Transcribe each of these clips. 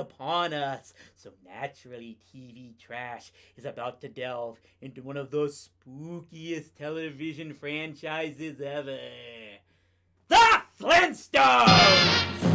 upon us. So naturally, TV Trash is about to delve into one of the spookiest television franchises ever. The Flintstones!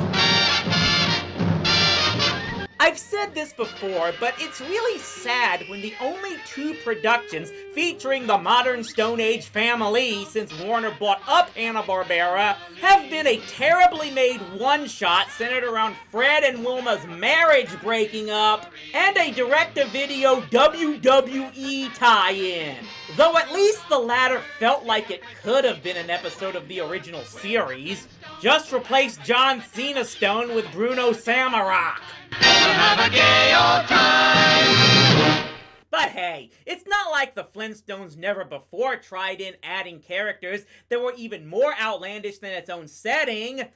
I've said this before, but it's really sad when the only two productions featuring the modern Stone Age family since Warner bought up Hanna-Barbera have been a terribly made one-shot centered around Fred and Wilma's marriage breaking up and a direct-to-video WWE tie-in. Though at least the latter felt like it could have been an episode of the original series. Just replace John Cena Stone with Bruno Sammarach. Have a gay old time. But hey, it's not like the Flintstones never before tried in adding characters that were even more outlandish than its own setting.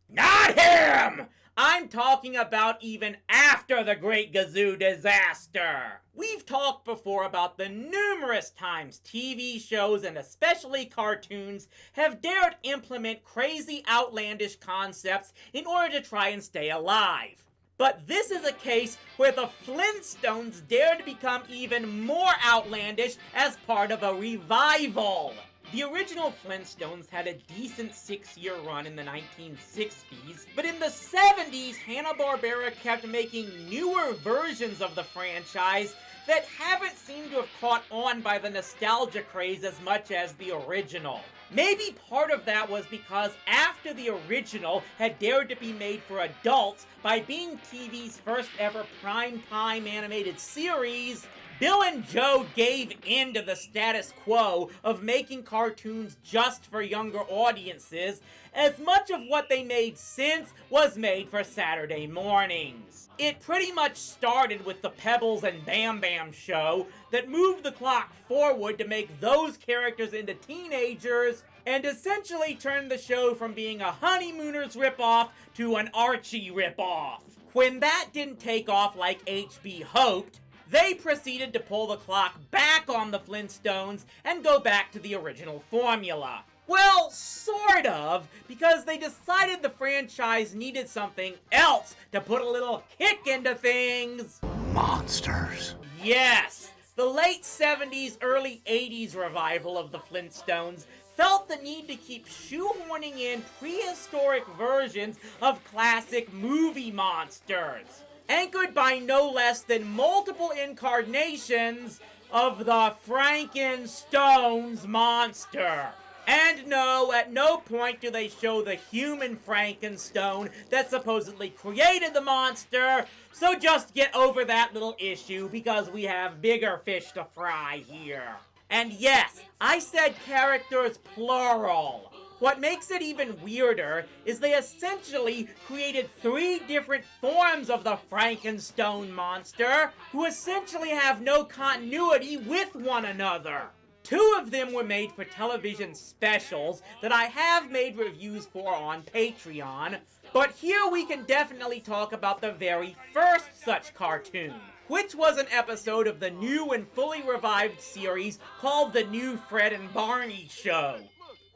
Not him! I'm talking about even after the Great Gazoo disaster. We've talked before about the numerous times TV shows and especially cartoons have dared implement crazy outlandish concepts in order to try and stay alive. But this is a case where the Flintstones dared to become even more outlandish as part of a revival. The original Flintstones had a decent 6-year run in the 1960s, but in the 70s, Hanna-Barbera kept making newer versions of the franchise that haven't seemed to have caught on by the nostalgia craze as much as the original. Maybe part of that was because after the original had dared to be made for adults by being TV's first ever primetime animated series, Bill and Joe gave in to the status quo of making cartoons just for younger audiences, as much of what they made since was made for Saturday mornings. It pretty much started with the Pebbles and Bam Bam show that moved the clock forward to make those characters into teenagers and essentially turned the show from being a Honeymooners ripoff to an Archie ripoff. When that didn't take off like HB hoped, they proceeded to pull the clock back on the Flintstones and go back to the original formula. Well, sort of, because they decided the franchise needed something else to put a little kick into things. Monsters. Yes, the late 70s, early 80s revival of the Flintstones felt the need to keep shoehorning in prehistoric versions of classic movie monsters, anchored by no less than multiple incarnations of the Frankenstones monster. And no, at no point do they show the human Frankenstone that supposedly created the monster, so just get over that little issue because we have bigger fish to fry here. And yes, I said characters plural. What makes it even weirder is they essentially created 3 different forms of the Frankenstone monster who essentially have no continuity with one another. 2 of them were made for television specials that I have made reviews for on Patreon, but here we can definitely talk about the very first such cartoon, which was an episode of the new and fully revived series called The New Fred and Barney Show,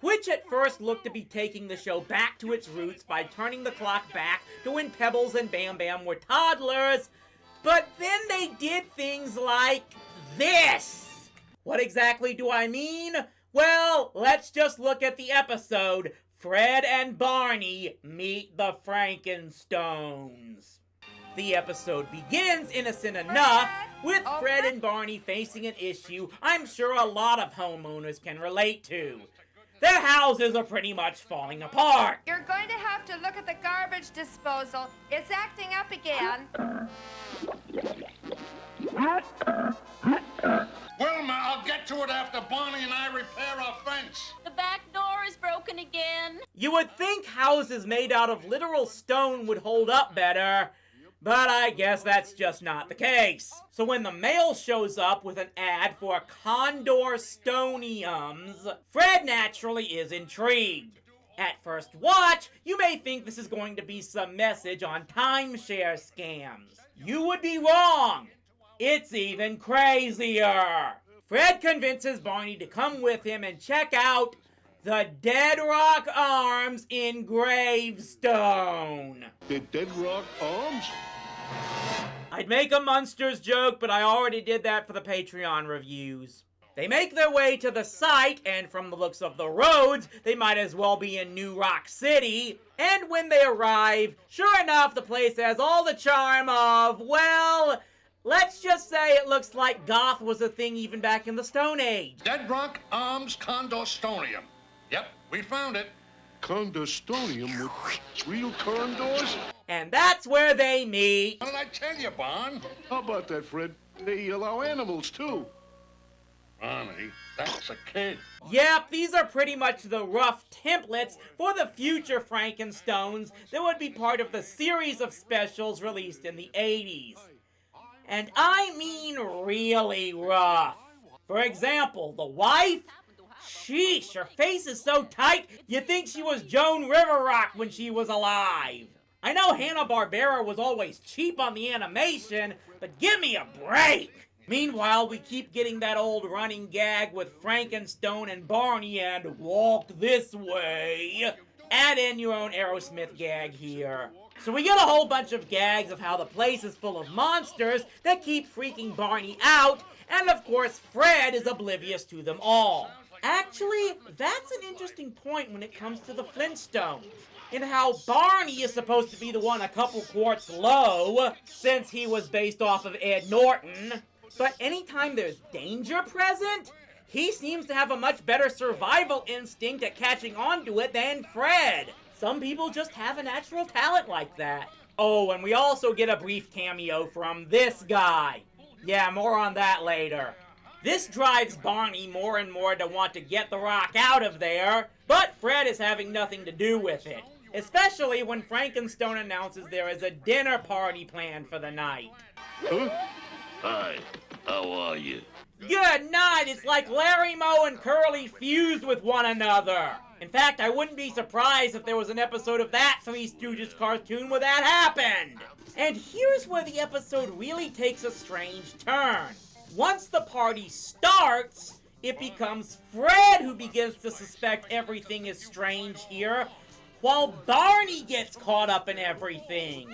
which at first looked to be taking the show back to its roots by turning the clock back to when Pebbles and Bam Bam were toddlers, but then they did things like this. What exactly do I mean? Well, let's just look at the episode, Fred and Barney Meet the Frankenstones. The episode begins innocent enough, with Fred and Barney facing an issue I'm sure a lot of homeowners can relate to. Their houses are pretty much falling apart. You're going to have to look at the garbage disposal. It's acting up again. Wilma, I'll get to it after Barney and I repair our fence. The back door is broken again. You would think houses made out of literal stone would hold up better, but I guess that's just not the case. So when the mail shows up with an ad for Condor Stoniums, Fred naturally is intrigued. At first watch, you may think this is going to be some message on timeshare scams. You would be wrong. It's even crazier. Fred convinces Barney to come with him and check out the Dead Rock Arms in Gravestone. The Dead Rock Arms? I'd make a Munsters joke, but I already did that for the Patreon reviews. They make their way to the site, and from the looks of the roads, they might as well be in New Rock City. And when they arrive, sure enough, the place has all the charm of, well, let's just say it looks like goth was a thing even back in the Stone Age. Dead Rock Arms Condostonium. Yep, we found it. Condostonium with real condors? And that's where they meet. What did I tell you, Bon? How about that, Fred? They allow animals, too. Barney, that's a kid. Yep, these are pretty much the rough templates for the future Frankenstones that would be part of the series of specials released in the 80s. And I mean really rough. For example, the wife? Sheesh, her face is so tight, you'd think she was Joan Riverrock when she was alive. I know Hanna-Barbera was always cheap on the animation, but give me a break! Meanwhile, we keep getting that old running gag with Frankenstone and Barney and walk this way. Add in your own Aerosmith gag here. So we get a whole bunch of gags of how the place is full of monsters that keep freaking Barney out, and of course Fred is oblivious to them all. Actually, that's an interesting point when it comes to the Flintstones, in how Barney is supposed to be the one a couple quarts low, since he was based off of Ed Norton. But anytime there's danger present, he seems to have a much better survival instinct at catching on to it than Fred. Some people just have a natural talent like that. Oh, and we also get a brief cameo from this guy. Yeah, more on that later. This drives Barney more and more to want to get the rock out of there, but Fred is having nothing to do with it. Especially when Frankenstone announces there is a dinner party planned for the night. Huh? Hi, how are you? Good night! It's like Larry Moe and Curly fused with one another. In fact, I wouldn't be surprised if there was an episode of that Three Stooges cartoon where that happened. And here's where the episode really takes a strange turn. Once the party starts, it becomes Fred who begins to suspect everything is strange here, while Barney gets caught up in everything.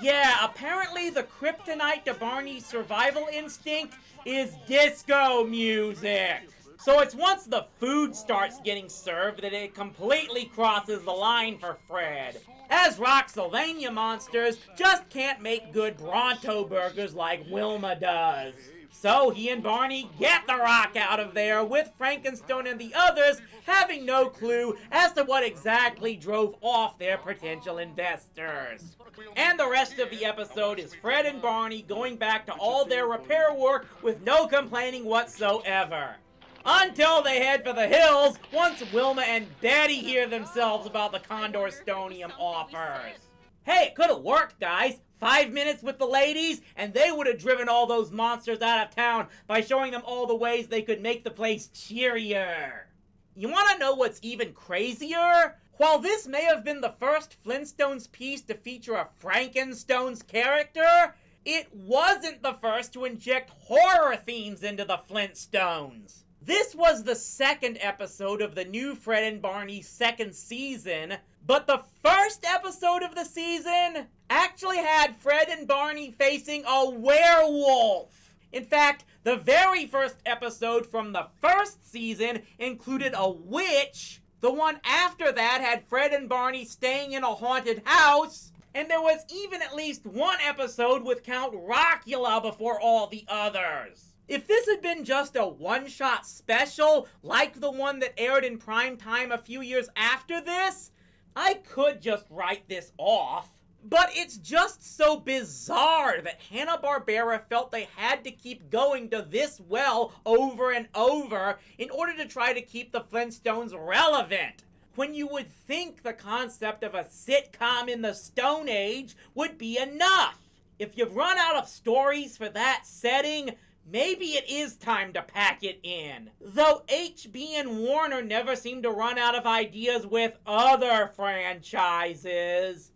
Yeah, apparently the kryptonite to Barney's survival instinct is disco music. So it's once the food starts getting served that it completely crosses the line for Fred, as Rocksylvania monsters just can't make good Bronto burgers like Wilma does. So he and Barney get the rock out of there, with Frankenstone and the others having no clue as to what exactly drove off their potential investors. And the rest of the episode is Fred and Barney going back to all their repair work with no complaining whatsoever. Until they head for the hills once Wilma and Betty hear themselves about the Condorstonium offers. Hey, it could have worked, guys. 5 minutes with the ladies, and they would have driven all those monsters out of town by showing them all the ways they could make the place cheerier. You want to know what's even crazier? While this may have been the first Flintstones piece to feature a Frankenstones character, it wasn't the first to inject horror themes into the Flintstones. This was the second episode of the new Fred and Barney second season, but the first episode of the season actually had Fred and Barney facing a werewolf. In fact, the very first episode from the first season included a witch. The one after that had Fred and Barney staying in a haunted house. And there was even at least one episode with Count Rockula before all the others. If this had been just a one-shot special, like the one that aired in prime time a few years after this, I could just write this off. But it's just so bizarre that Hanna-Barbera felt they had to keep going to this well over and over in order to try to keep the Flintstones relevant, when you would think the concept of a sitcom in the Stone Age would be enough. If you've run out of stories for that setting, maybe it is time to pack it in. Though HB and Warner never seem to run out of ideas with other franchises.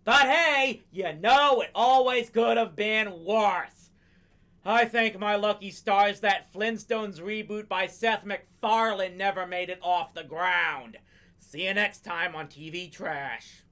But hey, you know it always could have been worse. I thank my lucky stars that Flintstones reboot by Seth MacFarlane never made it off the ground. See you next time on TV Trash.